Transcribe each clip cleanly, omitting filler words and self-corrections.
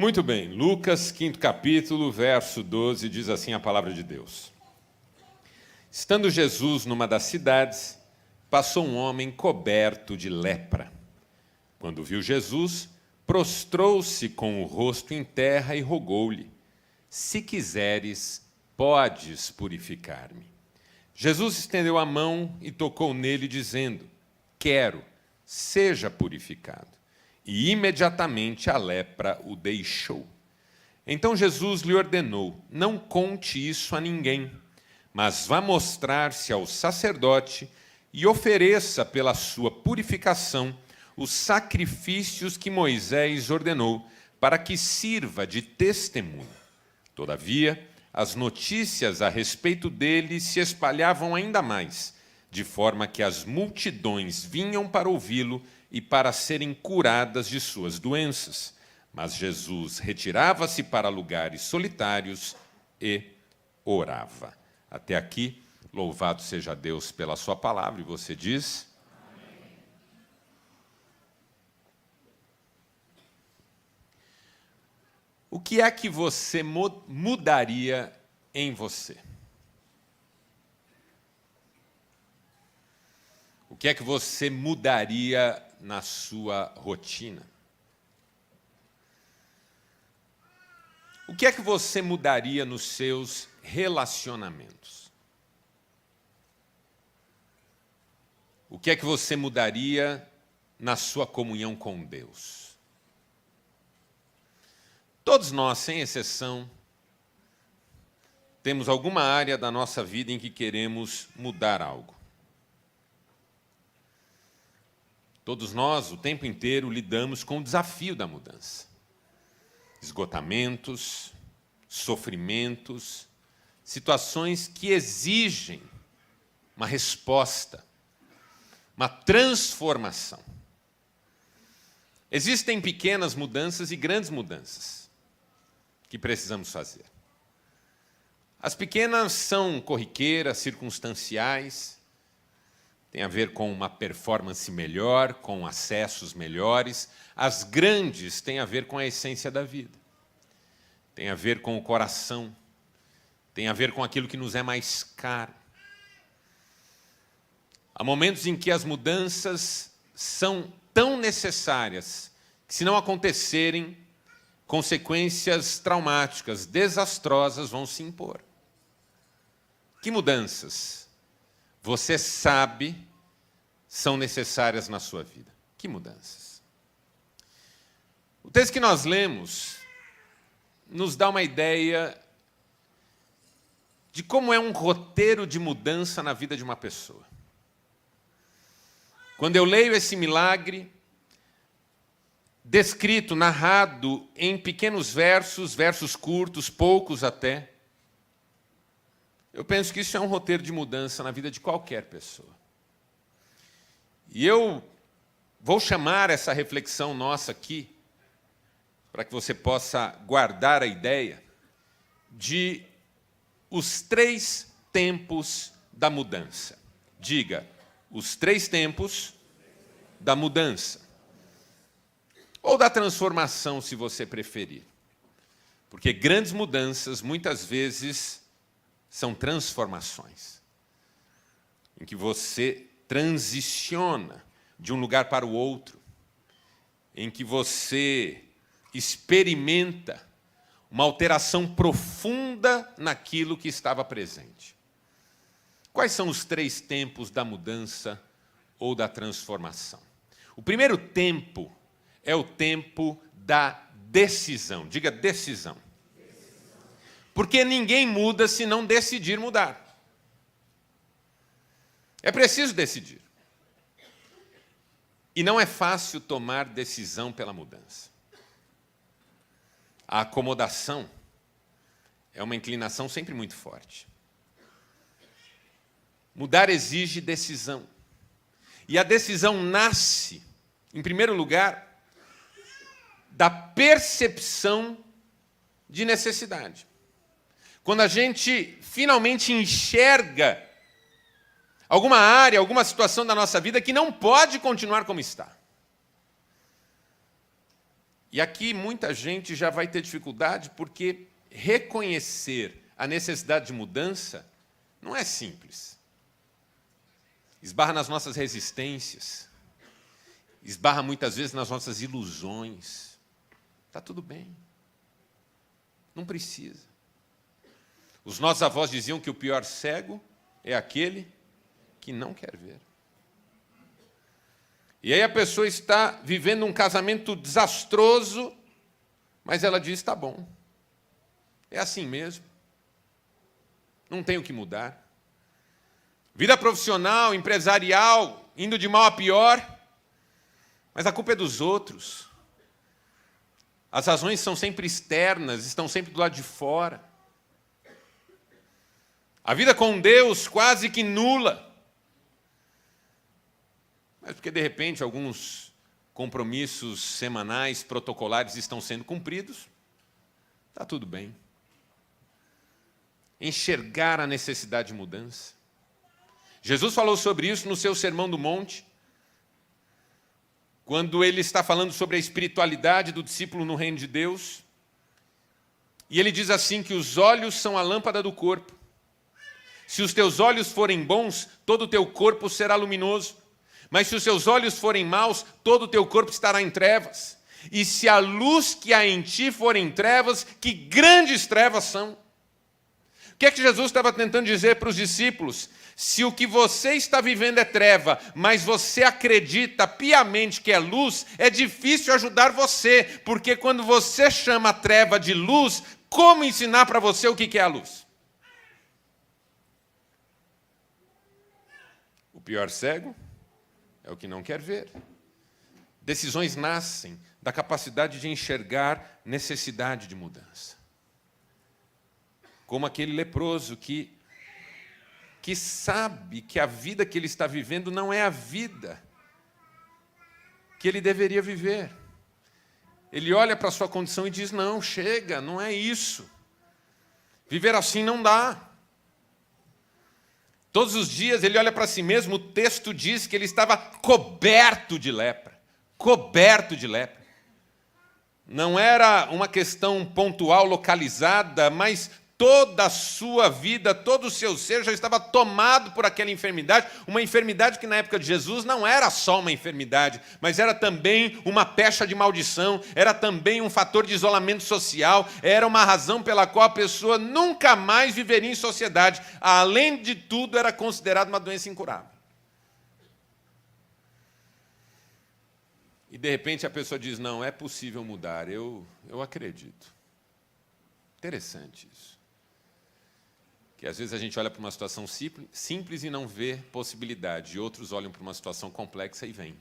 Muito bem, Lucas, 5º capítulo, verso 12, diz assim a palavra de Deus. Estando Jesus numa das cidades, passou um homem coberto de lepra. Quando viu Jesus, prostrou-se com o rosto em terra e rogou-lhe: Se quiseres, podes purificar-me. Jesus estendeu a mão e tocou nele, dizendo: Quero, seja purificado. E imediatamente a lepra o deixou. Então Jesus lhe ordenou: Não conte isso a ninguém, mas vá mostrar-se ao sacerdote e ofereça pela sua purificação os sacrifícios que Moisés ordenou, para que sirva de testemunho. Todavia, as notícias a respeito dele se espalhavam ainda mais, de forma que as multidões vinham para ouvi-lo e para serem curadas de suas doenças. Mas Jesus retirava-se para lugares solitários e orava. Até aqui, louvado seja Deus pela sua palavra. E você diz: Amém. O que é que você mudaria em você? O que é que você mudaria na sua rotina? O que é que você mudaria nos seus relacionamentos? O que é que você mudaria na sua comunhão com Deus? Todos nós, sem exceção, temos alguma área da nossa vida em que queremos mudar algo. Todos nós, o tempo inteiro, lidamos com o desafio da mudança. Esgotamentos, sofrimentos, situações que exigem uma resposta, uma transformação. Existem pequenas mudanças e grandes mudanças que precisamos fazer. As pequenas são corriqueiras, circunstanciais, tem a ver com uma performance melhor, com acessos melhores. As grandes têm a ver com a essência da vida. Tem a ver com o coração. Tem a ver com aquilo que nos é mais caro. Há momentos em que as mudanças são tão necessárias que, se não acontecerem, consequências traumáticas, desastrosas vão se impor. Que mudanças você sabe são necessárias na sua vida? Que mudanças? O texto que nós lemos nos dá uma ideia de como é um roteiro de mudança na vida de uma pessoa. Quando eu leio esse milagre, descrito, narrado em pequenos versos, versos curtos, poucos até, eu penso que isso é um roteiro de mudança na vida de qualquer pessoa. E eu vou chamar essa reflexão nossa aqui, para que você possa guardar a ideia, de os 3 tempos da mudança. Diga, os 3 tempos da mudança. Ou da transformação, se você preferir. Porque grandes mudanças, muitas vezes, são transformações, em que você transiciona de um lugar para o outro, em que você experimenta uma alteração profunda naquilo que estava presente. Quais são os 3 tempos da mudança ou da transformação? O primeiro tempo é o tempo da decisão. Diga decisão. Porque ninguém muda se não decidir mudar. É preciso decidir. E não é fácil tomar decisão pela mudança. A acomodação é uma inclinação sempre muito forte. Mudar exige decisão. E a decisão nasce, em primeiro lugar, da percepção de necessidade. Quando a gente finalmente enxerga alguma área, alguma situação da nossa vida que não pode continuar como está. E aqui muita gente já vai ter dificuldade porque reconhecer a necessidade de mudança não é simples. Esbarra nas nossas resistências, esbarra muitas vezes nas nossas ilusões. Está tudo bem. Não precisa. Os nossos avós diziam que o pior cego é aquele que não quer ver. E aí a pessoa está vivendo um casamento desastroso, mas ela diz, está bom. É assim mesmo. Não tem o que mudar. Vida profissional, empresarial, indo de mal a pior, mas a culpa é dos outros. As razões são sempre externas, estão sempre do lado de fora. A vida com Deus quase que nula. Mas porque, de repente, alguns compromissos semanais, protocolares estão sendo cumpridos, está tudo bem. Enxergar a necessidade de mudança. Jesus falou sobre isso no seu Sermão do Monte, quando ele está falando sobre a espiritualidade do discípulo no reino de Deus. E ele diz assim que os olhos são a lâmpada do corpo. Se os teus olhos forem bons, todo o teu corpo será luminoso. Mas se os seus olhos forem maus, todo o teu corpo estará em trevas. E se a luz que há em ti for em trevas, que grandes trevas são. O que é que Jesus estava tentando dizer para os discípulos? Se o que você está vivendo é treva, mas você acredita piamente que é luz, é difícil ajudar você, porque quando você chama a treva de luz, como ensinar para você o que é a luz? O pior cego é o que não quer ver. Decisões nascem da capacidade de enxergar necessidade de mudança. Como aquele leproso que sabe que a vida que ele está vivendo não é a vida que ele deveria viver. Ele olha para a sua condição e diz, não, chega, não é isso. Viver assim não dá. Todos os dias ele olha para si mesmo, o texto diz que ele estava coberto de lepra. Coberto de lepra. Não era uma questão pontual, localizada, mas toda a sua vida, todo o seu ser já estava tomado por aquela enfermidade, uma enfermidade que na época de Jesus não era só uma enfermidade, mas era também uma pecha de maldição, era também um fator de isolamento social, era uma razão pela qual a pessoa nunca mais viveria em sociedade. Além de tudo, era considerada uma doença incurável. E de repente a pessoa diz, não, é possível mudar, eu acredito. Interessante isso. Que às vezes a gente olha para uma situação simples e não vê possibilidade, e outros olham para uma situação complexa e vêm.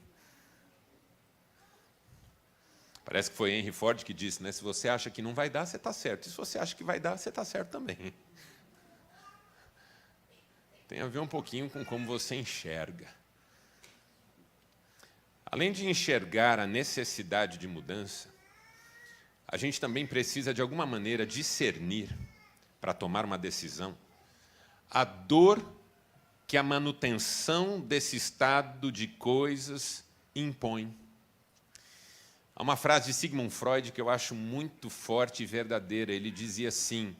Parece que foi Henry Ford que disse, né? Se você acha que não vai dar, você está certo. E se você acha que vai dar, você está certo também. Tem a ver um pouquinho com como você enxerga. Além de enxergar a necessidade de mudança, a gente também precisa, de alguma maneira, discernir, para tomar uma decisão, a dor que a manutenção desse estado de coisas impõe. Há uma frase de Sigmund Freud que eu acho muito forte e verdadeira. Ele dizia assim,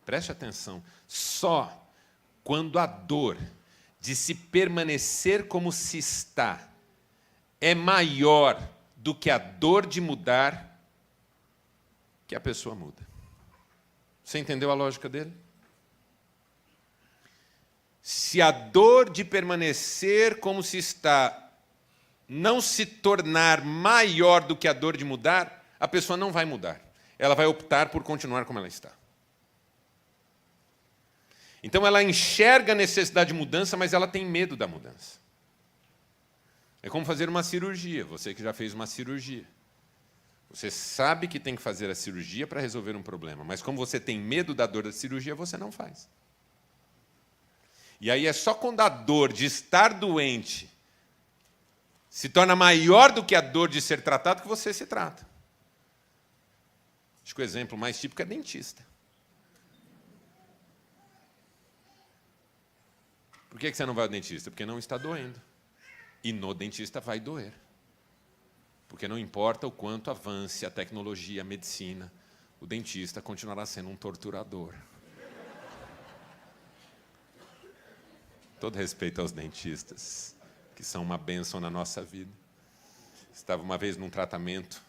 preste atenção, só quando a dor de se permanecer como se está é maior do que a dor de mudar, que a pessoa muda. Você entendeu a lógica dele? Se a dor de permanecer como se está não se tornar maior do que a dor de mudar, a pessoa não vai mudar. Ela vai optar por continuar como ela está. Então ela enxerga a necessidade de mudança, mas ela tem medo da mudança. É como fazer uma cirurgia. Você que já fez uma cirurgia. Você sabe que tem que fazer a cirurgia para resolver um problema, mas como você tem medo da dor da cirurgia, você não faz. E aí é só quando a dor de estar doente se torna maior do que a dor de ser tratado que você se trata. Acho que o exemplo mais típico é dentista. Por que você não vai ao dentista? Porque não está doendo. E no dentista vai doer. Porque não importa o quanto avance a tecnologia, a medicina, o dentista continuará sendo um torturador. Todo respeito aos dentistas, que são uma bênção na nossa vida. Estava uma vez num tratamento,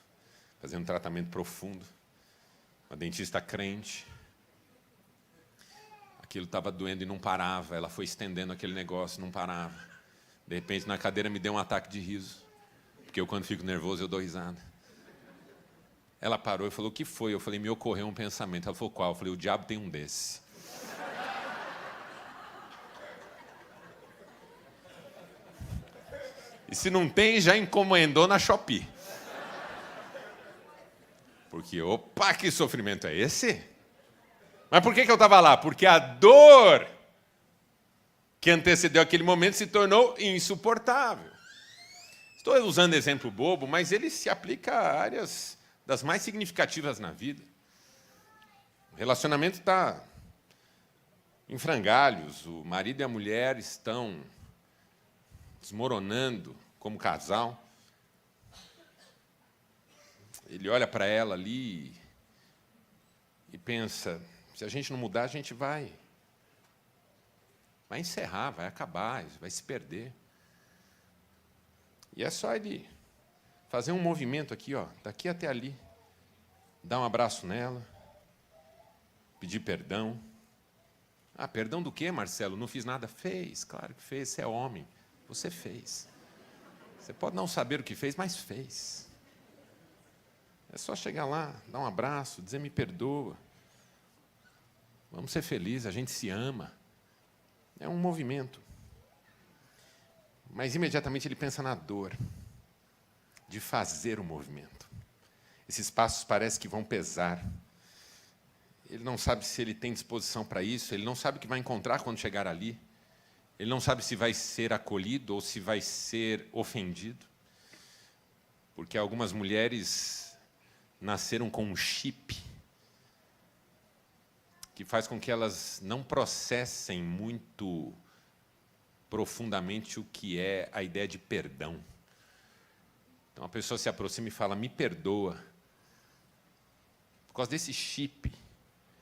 fazendo um tratamento profundo, uma dentista crente. Aquilo estava doendo e não parava, ela foi estendendo aquele negócio, não parava. De repente, na cadeira, me deu um ataque de riso, porque eu, quando fico nervoso, eu dou risada. Ela parou e falou: o que foi? Eu falei: me ocorreu um pensamento. Ela falou: qual? Eu falei: o diabo tem um desse. E se não tem, já encomendou na Shopee. Porque, opa, que sofrimento é esse? Mas por que eu estava lá? Porque a dor que antecedeu aquele momento se tornou insuportável. Estou usando exemplo bobo, mas ele se aplica a áreas das mais significativas na vida. O relacionamento está em frangalhos, o marido e a mulher estão desmoronando como casal. Ele olha para ela ali e pensa: se a gente não mudar, a gente vai encerrar, vai acabar, vai se perder. E é só ele fazer um movimento aqui, ó, daqui até ali, dar um abraço nela, pedir perdão. Ah, perdão do quê, Marcelo? Não fiz nada. Fez, claro que fez, você é homem. Você fez. Você pode não saber o que fez, mas fez. É só chegar lá, dar um abraço, dizer: me perdoa. Vamos ser felizes, a gente se ama. É um movimento. Mas imediatamente ele pensa na dor de fazer o movimento. Esses passos parece que vão pesar. Ele não sabe se ele tem disposição para isso, ele não sabe o que vai encontrar quando chegar ali. Ele não sabe se vai ser acolhido ou se vai ser ofendido. Porque algumas mulheres nasceram com um chip que faz com que elas não processem muito profundamente o que é a ideia de perdão. Então a pessoa se aproxima e fala: me perdoa. Por causa desse chip,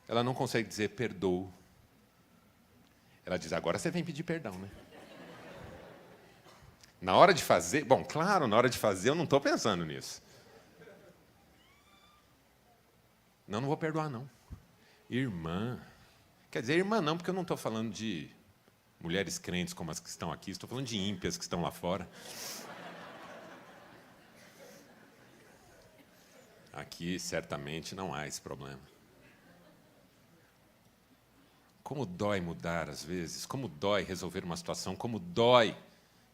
ela não consegue dizer perdoo. Ela diz: agora você vem pedir perdão, né? Na hora de fazer, bom, claro, na hora de fazer eu não estou pensando nisso. Não vou perdoar, não. Irmã. Quer dizer, irmã não, porque eu não estou falando de mulheres crentes como as que estão aqui, estou falando de ímpias que estão lá fora. Aqui, certamente, não há esse problema. Como dói mudar, às vezes, como dói resolver uma situação, como dói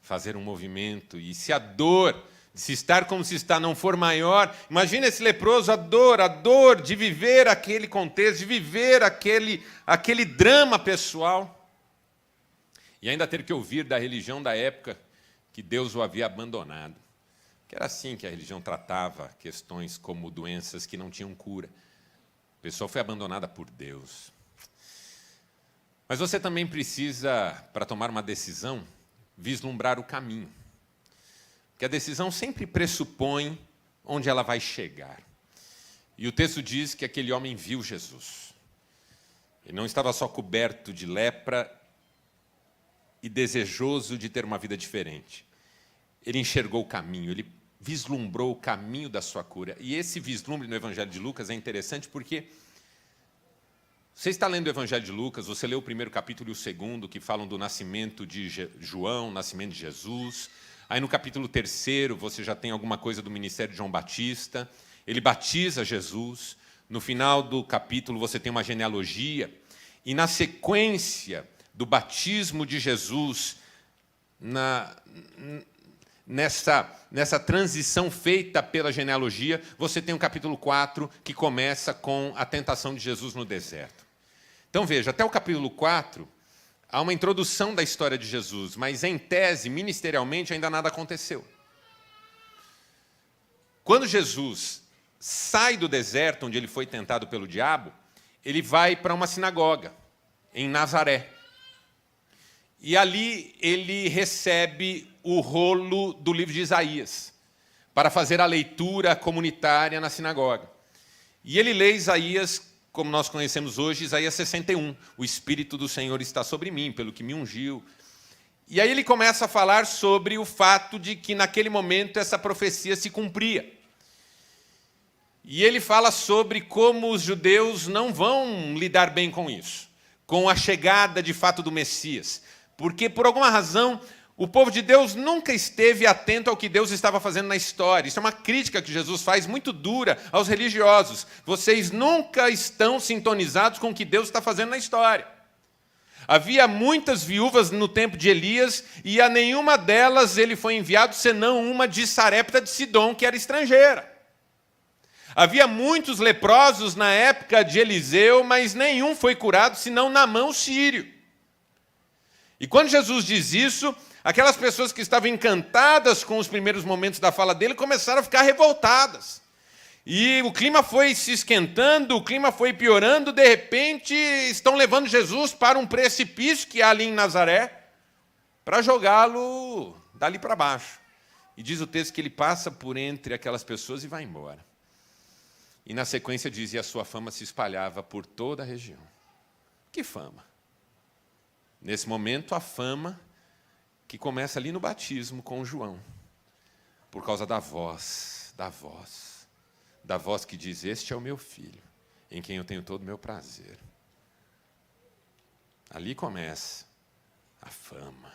fazer um movimento. E se a dor de se estar como se está não for maior, imagina esse leproso, a dor de viver aquele contexto, de viver aquele drama pessoal. E ainda ter que ouvir da religião da época que Deus o havia abandonado. Que era assim que a religião tratava questões como doenças que não tinham cura. A pessoa foi abandonada por Deus. Mas você também precisa, para tomar uma decisão, vislumbrar o caminho. Porque a decisão sempre pressupõe onde ela vai chegar. E o texto diz que aquele homem viu Jesus. Ele não estava só coberto de lepra e desejoso de ter uma vida diferente. Ele enxergou o caminho, ele vislumbrou o caminho da sua cura. E esse vislumbre no Evangelho de Lucas é interessante porque você está lendo o Evangelho de Lucas, você leu o primeiro capítulo e o segundo, que falam do nascimento de João, nascimento de Jesus. Aí no capítulo 3 você já tem alguma coisa do ministério de João Batista. Ele batiza Jesus. No final do capítulo você tem uma genealogia. E na sequência do batismo de Jesus, nessa transição feita pela genealogia, você tem o capítulo 4, que começa com a tentação de Jesus no deserto. Então veja, até o capítulo 4, há uma introdução da história de Jesus, mas em tese, ministerialmente, ainda nada aconteceu. Quando Jesus sai do deserto, onde ele foi tentado pelo diabo, ele vai para uma sinagoga, em Nazaré. E ali ele recebe o rolo do livro de Isaías, para fazer a leitura comunitária na sinagoga. E ele lê Isaías, como nós conhecemos hoje, Isaías 61. O Espírito do Senhor está sobre mim, pelo que me ungiu. E aí ele começa a falar sobre o fato de que naquele momento essa profecia se cumpria. E ele fala sobre como os judeus não vão lidar bem com isso, com a chegada de fato do Messias. Porque, por alguma razão, o povo de Deus nunca esteve atento ao que Deus estava fazendo na história. Isso é uma crítica que Jesus faz muito dura aos religiosos. Vocês nunca estão sintonizados com o que Deus está fazendo na história. Havia muitas viúvas no tempo de Elias e a nenhuma delas ele foi enviado, senão uma de Sarepta de Sidom, que era estrangeira. Havia muitos leprosos na época de Eliseu, mas nenhum foi curado, senão Naamã o sírio. E quando Jesus diz isso, aquelas pessoas que estavam encantadas com os primeiros momentos da fala dele começaram a ficar revoltadas. E o clima foi se esquentando, o clima foi piorando, de repente estão levando Jesus para um precipício que há ali em Nazaré, para jogá-lo dali para baixo. E diz o texto que ele passa por entre aquelas pessoas e vai embora. E na sequência diz, e a sua fama se espalhava por toda a região. Que fama? Nesse momento, a fama que começa ali no batismo com João, por causa da voz que diz, este é o meu filho, em quem eu tenho todo o meu prazer. Ali começa a fama.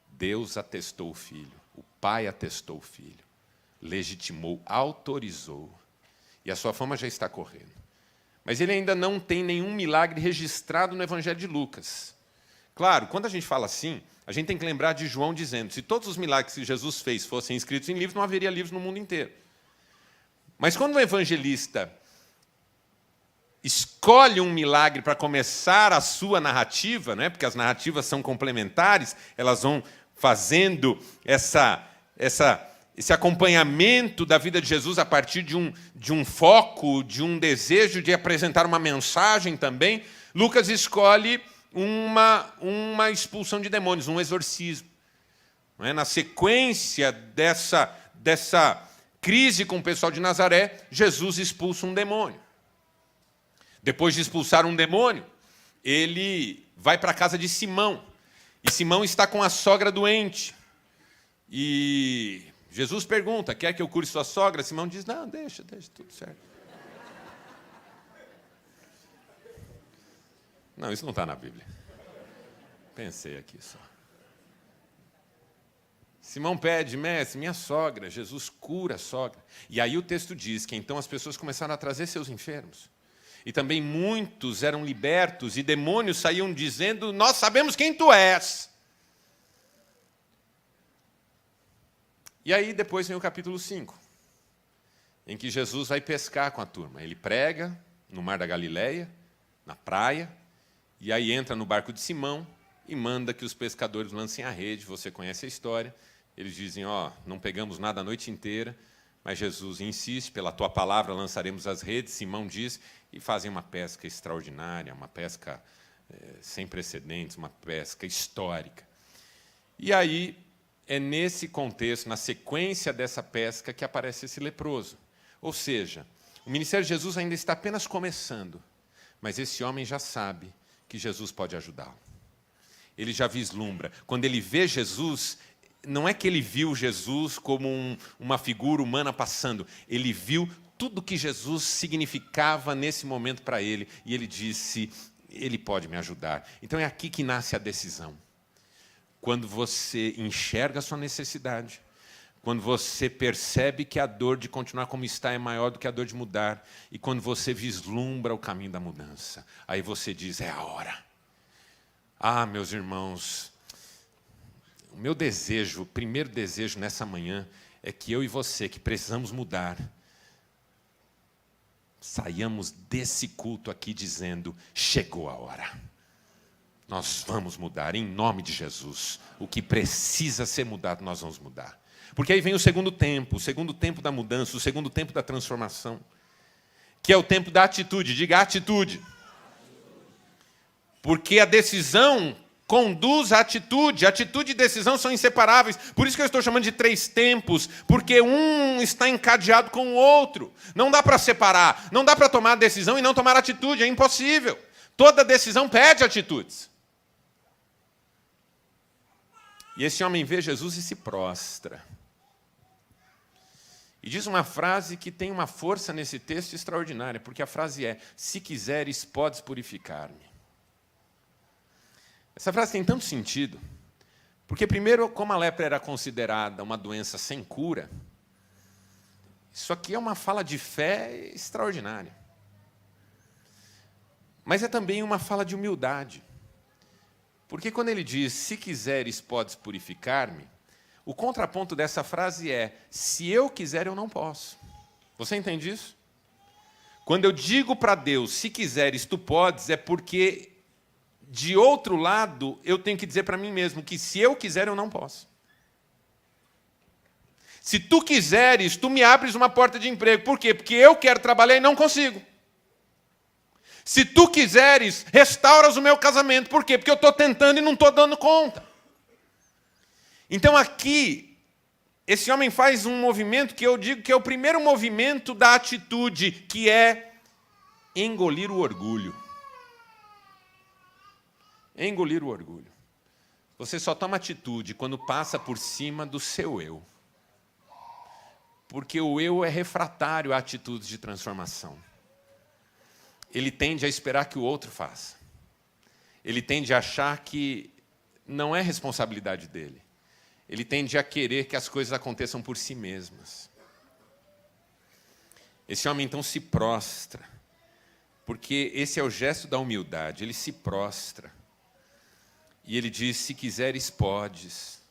Deus atestou o filho, o Pai atestou o filho, legitimou, autorizou, e a sua fama já está correndo. Mas ele ainda não tem nenhum milagre registrado no Evangelho de Lucas. Claro, quando a gente fala assim, a gente tem que lembrar de João dizendo, se todos os milagres que Jesus fez fossem escritos em livros, não haveria livros no mundo inteiro. Mas quando o evangelista escolhe um milagre para começar a sua narrativa, né, porque as narrativas são complementares, elas vão fazendo esse acompanhamento da vida de Jesus a partir de um foco, de um desejo de apresentar uma mensagem também, Lucas escolhe uma expulsão de demônios, um exorcismo. Não é? Na sequência dessa crise com o pessoal de Nazaré, Jesus expulsa um demônio. Depois de expulsar um demônio, ele vai para a casa de Simão. E Simão está com a sogra doente. E Jesus pergunta, quer que eu cure sua sogra? Simão diz, não, deixa, tudo certo. Não, isso não está na Bíblia. Pensei aqui só. Simão pede, mestre, minha sogra. Jesus cura a sogra. E aí o texto diz que então as pessoas começaram a trazer seus enfermos. E também muitos eram libertos e demônios saíam dizendo, nós sabemos quem tu és. E aí depois vem o capítulo 5, em que Jesus vai pescar com a turma. Ele prega no Mar da Galileia, na praia, e aí entra no barco de Simão e manda que os pescadores lancem a rede. Você conhece a história. Eles dizem, não pegamos nada a noite inteira, mas Jesus insiste, pela tua palavra lançaremos as redes. Simão diz, e fazem uma pesca extraordinária, uma pesca sem precedentes, uma pesca histórica. E aí, é nesse contexto, na sequência dessa pesca, que aparece esse leproso. Ou seja, o ministério de Jesus ainda está apenas começando, mas esse homem já sabe que Jesus pode ajudá-lo. Ele já vislumbra. Quando ele vê Jesus, não é que ele viu Jesus como uma figura humana passando, ele viu tudo que Jesus significava nesse momento para ele, e ele disse, ele pode me ajudar. Então é aqui que nasce a decisão. Quando você enxerga a sua necessidade, quando você percebe que a dor de continuar como está é maior do que a dor de mudar, e quando você vislumbra o caminho da mudança, aí você diz, é a hora. Meus irmãos, o meu desejo, o primeiro desejo nessa manhã, é que eu e você, que precisamos mudar, saiamos desse culto aqui dizendo, chegou a hora. Nós vamos mudar, em nome de Jesus. O que precisa ser mudado, nós vamos mudar. Porque aí vem o segundo tempo da mudança, o segundo tempo da transformação, que é o tempo da atitude. Diga atitude. Porque a decisão conduz à atitude. Atitude e decisão são inseparáveis. Por isso que eu estou chamando de 3 tempos, porque um está encadeado com o outro. Não dá para separar, não dá para tomar decisão e não tomar atitude, é impossível. Toda decisão pede atitudes. E esse homem vê Jesus e se prostra. E diz uma frase que tem uma força nesse texto extraordinária, porque a frase é: se quiseres, podes purificar-me. Essa frase tem tanto sentido, porque, primeiro, como a lepra era considerada uma doença sem cura, isso aqui é uma fala de fé extraordinária. Mas é também uma fala de humildade. Porque quando ele diz, se quiseres, podes purificar-me, o contraponto dessa frase é, se eu quiser, eu não posso. Você entende isso? Quando eu digo para Deus, se quiseres, tu podes, é porque, de outro lado, eu tenho que dizer para mim mesmo que se eu quiser, eu não posso. Se tu quiseres, tu me abres uma porta de emprego. Por quê? Porque eu quero trabalhar e não consigo. Se tu quiseres, restauras o meu casamento. Por quê? Porque eu estou tentando e não estou dando conta. Então aqui, esse homem faz um movimento que eu digo que é o primeiro movimento da atitude, que é engolir o orgulho. Engolir o orgulho. Você só toma atitude quando passa por cima do seu eu. Porque o eu é refratário a atitudes de transformação. Ele tende a esperar que o outro faça. Ele tende a achar que não é responsabilidade dele. Ele tende a querer que as coisas aconteçam por si mesmas. Esse homem, então, se prostra. Porque esse é o gesto da humildade. Ele se prostra. E ele diz, se quiseres, podes.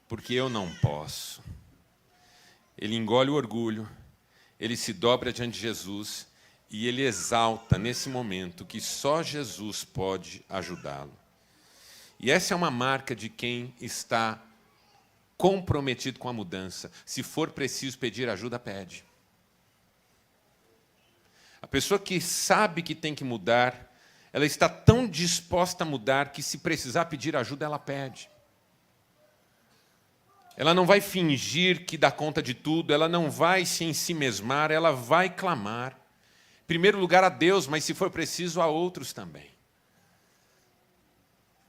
Porque eu não posso. Ele engole o orgulho. Ele se dobra diante de Jesus. E ele exalta, nesse momento, que só Jesus pode ajudá-lo. E essa é uma marca de quem está comprometido com a mudança. Se for preciso pedir ajuda, pede. A pessoa que sabe que tem que mudar, ela está tão disposta a mudar que, se precisar pedir ajuda, ela pede. Ela não vai fingir que dá conta de tudo, ela não vai se ensimesmar, ela vai clamar. Em primeiro lugar a Deus, mas se for preciso a outros também.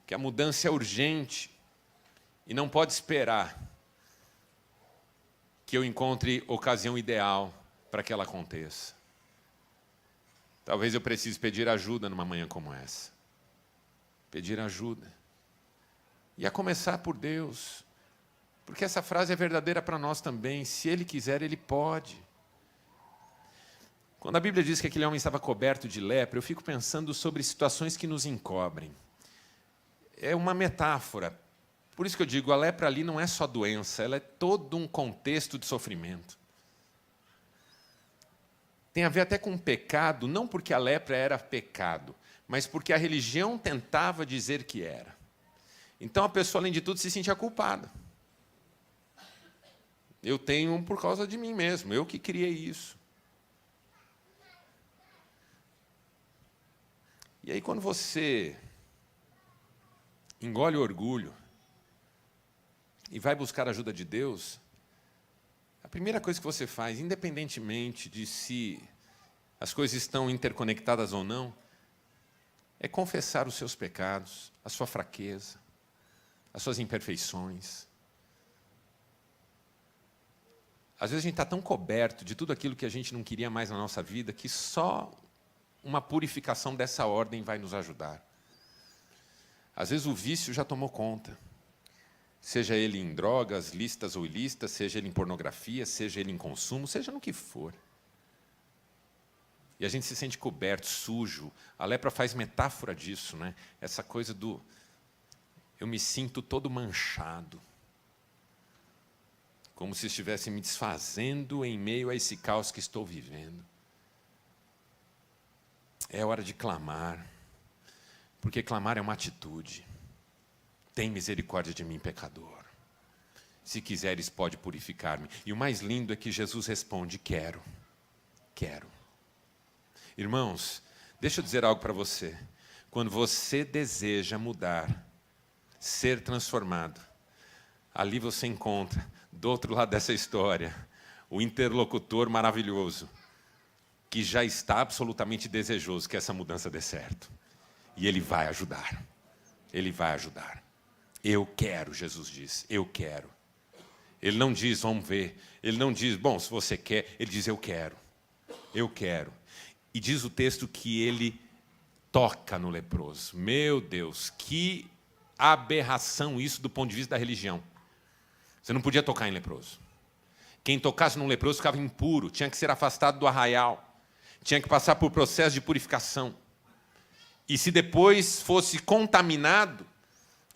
Que a mudança é urgente e não pode esperar que eu encontre ocasião ideal para que ela aconteça. Talvez eu precise pedir ajuda numa manhã como essa. Pedir ajuda. E a começar por Deus. Porque essa frase é verdadeira para nós também. Se Ele quiser, Ele pode. Quando a Bíblia diz que aquele homem estava coberto de lepra, eu fico pensando sobre situações que nos encobrem. É uma metáfora. Por isso que eu digo, a lepra ali não é só doença, ela é todo um contexto de sofrimento. Tem a ver até com pecado, não porque a lepra era pecado, mas porque a religião tentava dizer que era. Então a pessoa, além de tudo, se sentia culpada. Eu tenho por causa de mim mesmo, eu que criei isso. E aí, quando você engole o orgulho e vai buscar a ajuda de Deus, a primeira coisa que você faz, independentemente de se as coisas estão interconectadas ou não, é confessar os seus pecados, a sua fraqueza, as suas imperfeições. Às vezes a gente está tão coberto de tudo aquilo que a gente não queria mais na nossa vida, que só uma purificação dessa ordem vai nos ajudar. Às vezes o vício já tomou conta. Seja ele em drogas, lícitas ou ilícitas, seja ele em pornografia, seja ele em consumo, seja no que for. E a gente se sente coberto, sujo. A lepra faz metáfora disso, né? Essa coisa do eu me sinto todo manchado. Como se estivesse me desfazendo em meio a esse caos que estou vivendo. É hora de clamar, porque clamar é uma atitude. Tem misericórdia de mim, pecador. Se quiseres, pode purificar-me. E o mais lindo é que Jesus responde, quero, quero. Irmãos, deixa eu dizer algo para você. Quando você deseja mudar, ser transformado, ali você encontra, do outro lado dessa história, o interlocutor maravilhoso, que já está absolutamente desejoso que essa mudança dê certo. E ele vai ajudar. Ele vai ajudar. Eu quero, Jesus diz, eu quero. Ele não diz, vamos ver. Ele não diz, bom, se você quer. Ele diz, eu quero. Eu quero. E diz o texto que ele toca no leproso. Meu Deus, que aberração isso do ponto de vista da religião. Você não podia tocar em leproso. Quem tocasse num leproso ficava impuro, tinha que ser afastado do arraial, tinha que passar por processo de purificação. E se depois fosse contaminado,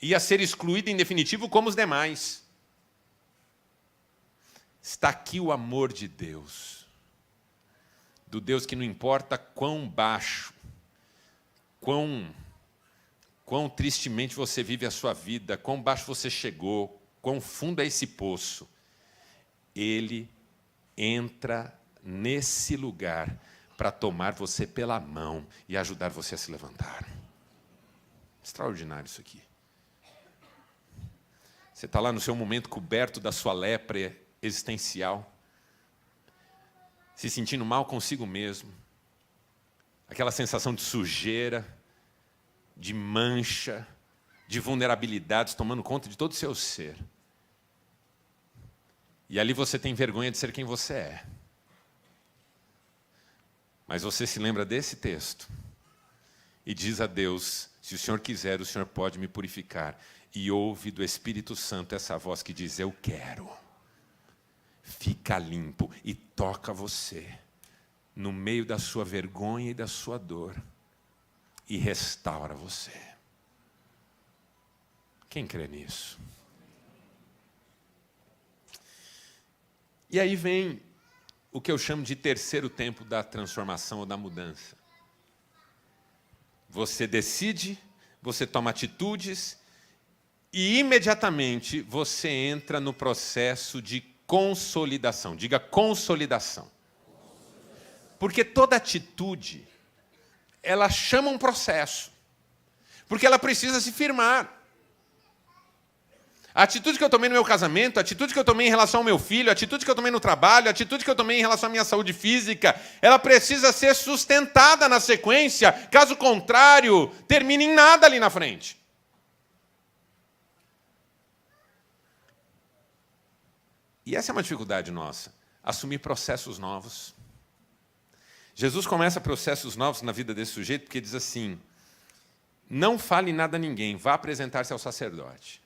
ia ser excluído em definitivo como os demais. Está aqui o amor de Deus. Do Deus que não importa quão baixo, quão tristemente você vive a sua vida, quão baixo você chegou, quão fundo é esse poço. Ele entra nesse lugar para tomar você pela mão e ajudar você a se levantar. Extraordinário isso aqui. Você está lá no seu momento coberto da sua lepra existencial, se sentindo mal consigo mesmo, aquela sensação de sujeira, de mancha, de vulnerabilidades tomando conta de todo o seu ser. E ali você tem vergonha de ser quem você é. Mas você se lembra desse texto e diz a Deus, se o Senhor quiser, o Senhor pode me purificar. E ouve do Espírito Santo essa voz que diz, eu quero. Fica limpo e toca você no meio da sua vergonha e da sua dor e restaura você. Quem crê nisso? E aí vem o que eu chamo de terceiro tempo da transformação ou da mudança. Você decide, você toma atitudes e imediatamente você entra no processo de consolidação. Diga consolidação. Porque toda atitude, ela chama um processo. Porque ela precisa se firmar. A atitude que eu tomei no meu casamento, a atitude que eu tomei em relação ao meu filho, a atitude que eu tomei no trabalho, a atitude que eu tomei em relação à minha saúde física, ela precisa ser sustentada na sequência, caso contrário, termine em nada ali na frente. E essa é uma dificuldade nossa, assumir processos novos. Jesus começa processos novos na vida desse sujeito porque diz assim, não fale nada a ninguém, vá apresentar-se ao sacerdote.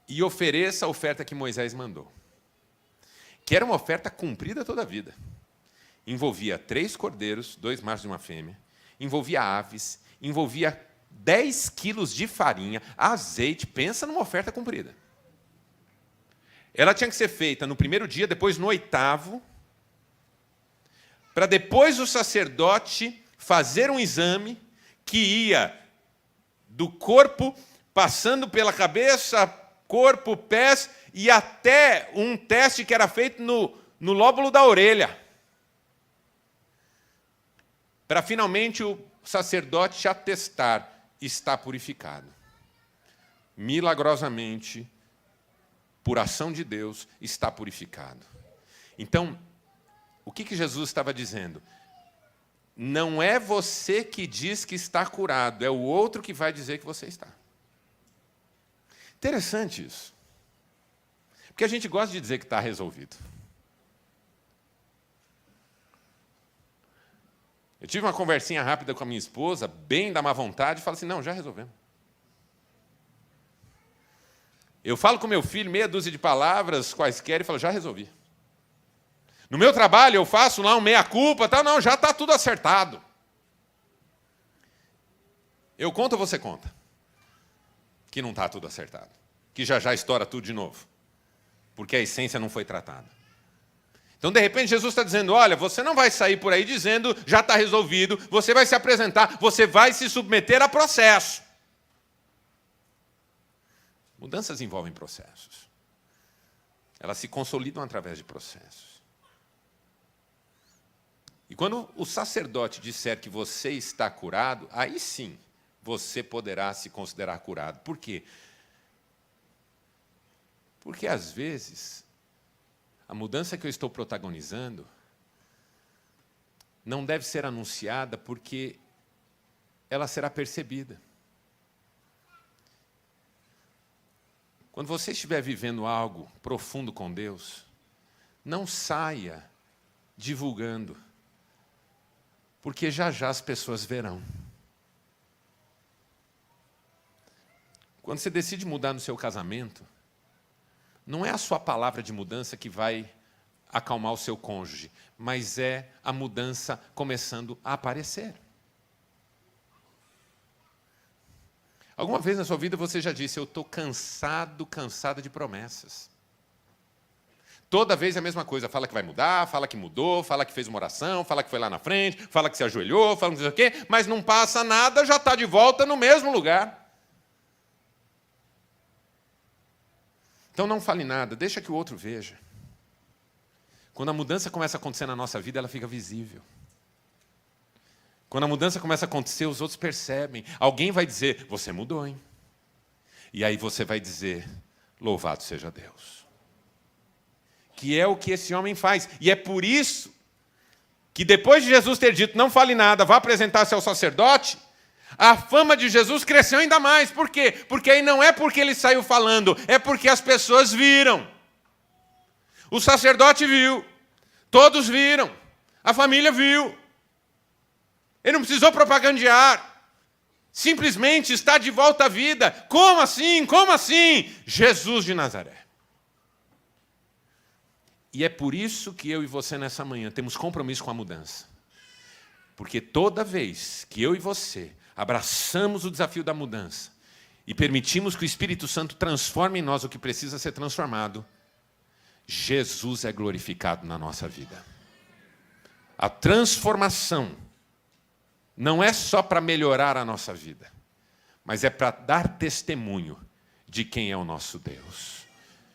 E ofereça a oferta que Moisés mandou. Que era uma oferta cumprida toda a vida. Envolvia 3 cordeiros, 2 machos e uma fêmea. Envolvia aves. Envolvia 10 quilos de farinha, azeite. Pensa numa oferta cumprida. Ela tinha que ser feita no primeiro dia, depois no 8º. Para depois o sacerdote fazer um exame que ia do corpo, passando pela cabeça, corpo, pés, e até um teste que era feito no lóbulo da orelha. Para finalmente o sacerdote atestar, está purificado. Milagrosamente, por ação de Deus, está purificado. Então, o que Jesus estava dizendo? Não é você que diz que está curado, é o outro que vai dizer que você está. Interessante isso. Porque a gente gosta de dizer que está resolvido. Eu tive uma conversinha rápida com a minha esposa, bem da má vontade, e falo assim, não, já resolvemos. Eu falo com meu filho meia dúzia de palavras, quaisquer, e falo, já resolvi. No meu trabalho, eu faço lá um meia-culpa, tá? Não, já está tudo acertado. Eu conto ou você conta? Que não está tudo acertado. Que já estoura tudo de novo. Porque a essência não foi tratada. Então, de repente, Jesus está dizendo, olha, você não vai sair por aí dizendo, já está resolvido, você vai se apresentar, você vai se submeter a processo. Mudanças envolvem processos. Elas se consolidam através de processos. E quando o sacerdote disser que você está curado, aí sim você poderá se considerar curado. Por quê? Porque, às vezes, a mudança que eu estou protagonizando não deve ser anunciada porque ela será percebida. Quando você estiver vivendo algo profundo com Deus, não saia divulgando, porque já já as pessoas verão. Quando você decide mudar no seu casamento, não é a sua palavra de mudança que vai acalmar o seu cônjuge, mas é a mudança começando a aparecer. Alguma vez na sua vida você já disse, eu estou cansada de promessas. Toda vez é a mesma coisa, fala que vai mudar, fala que mudou, fala que fez uma oração, fala que foi lá na frente, fala que se ajoelhou, fala que não sei o quê, mas não passa nada, já está de volta no mesmo lugar. Então não fale nada, deixa que o outro veja. Quando a mudança começa a acontecer na nossa vida, ela fica visível. Quando a mudança começa a acontecer, os outros percebem. Alguém vai dizer, você mudou, hein? E aí você vai dizer, louvado seja Deus. Que é o que esse homem faz. E é por isso que depois de Jesus ter dito, não fale nada, vá apresentar-se ao sacerdote, a fama de Jesus cresceu ainda mais. Por quê? Porque aí não é porque ele saiu falando, é porque as pessoas viram. O sacerdote viu, todos viram, a família viu. Ele não precisou propagandear, simplesmente está de volta à vida. Como assim? Como assim? Jesus de Nazaré. E é por isso que eu e você nessa manhã temos compromisso com a mudança. Porque toda vez que eu e você abraçamos o desafio da mudança e permitimos que o Espírito Santo transforme em nós o que precisa ser transformado, Jesus é glorificado na nossa vida. A transformação não é só para melhorar a nossa vida, mas é para dar testemunho de quem é o nosso Deus,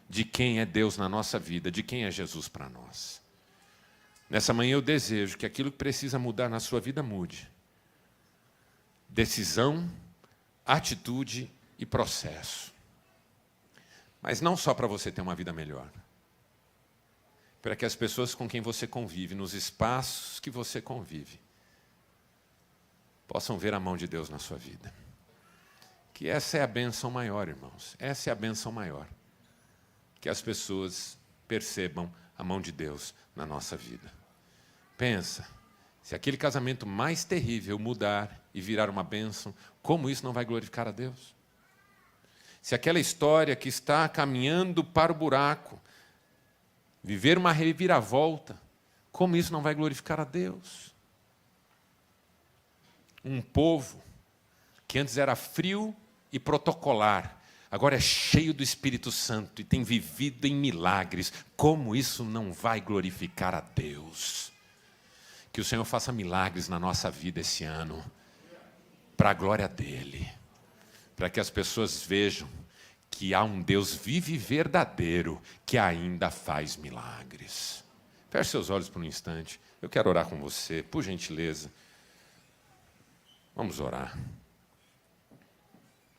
de quem é Deus na nossa vida, de quem é Jesus para nós. Nessa manhã eu desejo que aquilo que precisa mudar na sua vida mude. Decisão, atitude e processo. Mas não só para você ter uma vida melhor. Para que as pessoas com quem você convive, nos espaços que você convive, possam ver a mão de Deus na sua vida. Que essa é a bênção maior, irmãos. Essa é a bênção maior. Que as pessoas percebam a mão de Deus na nossa vida. Pensa, se aquele casamento mais terrível mudar e virar uma bênção, como isso não vai glorificar a Deus? Se aquela história que está caminhando para o buraco, viver uma reviravolta, como isso não vai glorificar a Deus? Um povo que antes era frio e protocolar, agora é cheio do Espírito Santo e tem vivido em milagres. Como isso não vai glorificar a Deus? Que o Senhor faça milagres na nossa vida esse ano, para a glória dEle, para que as pessoas vejam que há um Deus vivo e verdadeiro que ainda faz milagres. Feche seus olhos por um instante. Eu quero orar com você, por gentileza. Vamos orar.